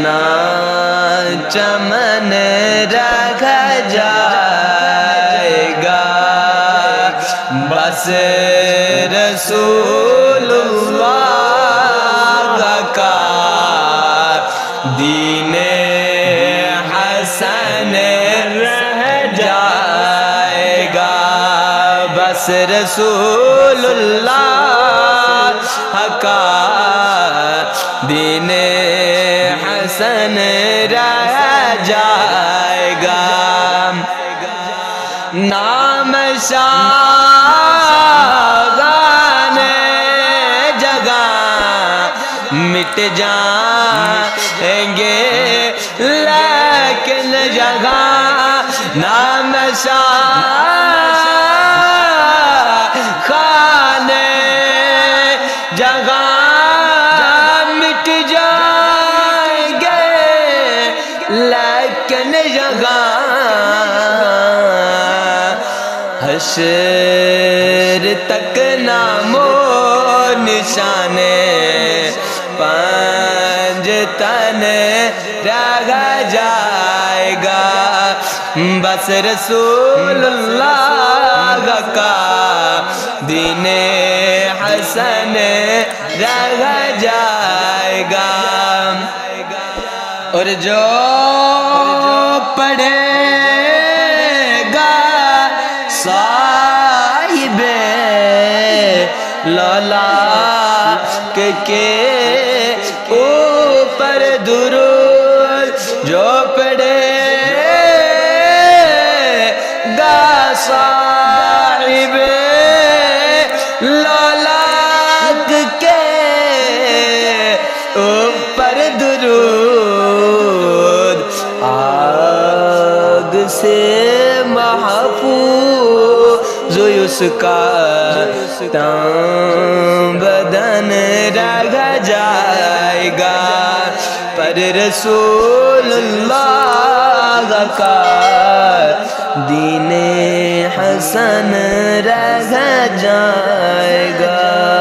نہ چمن رکھ جائے گا، بس رسول اللہ کا دین حسن رہ جائے گا، بس رسول اللہ کا دین حسن رہ جائے گا۔ نام شاہان جگہ مٹ جائیں گے، لیکن جگہ نام شاہان جگہ مٹ جائیں گے، لیکن جگہ حشر تک نام و نشان پنجتن رہ جائے گا، بس رسول اللہ کا دین حسن رہ جائے گا۔ اور جو پڑھے گا صاحب لولاک کے اوپر درود، جو پڑھے گا صاحب لولاک کے اوپر درود، آگ سے محفوظ اس کا تن بدن رہ جائے گا، پر رسول اللہ کا دین حسن رہ جائے گا۔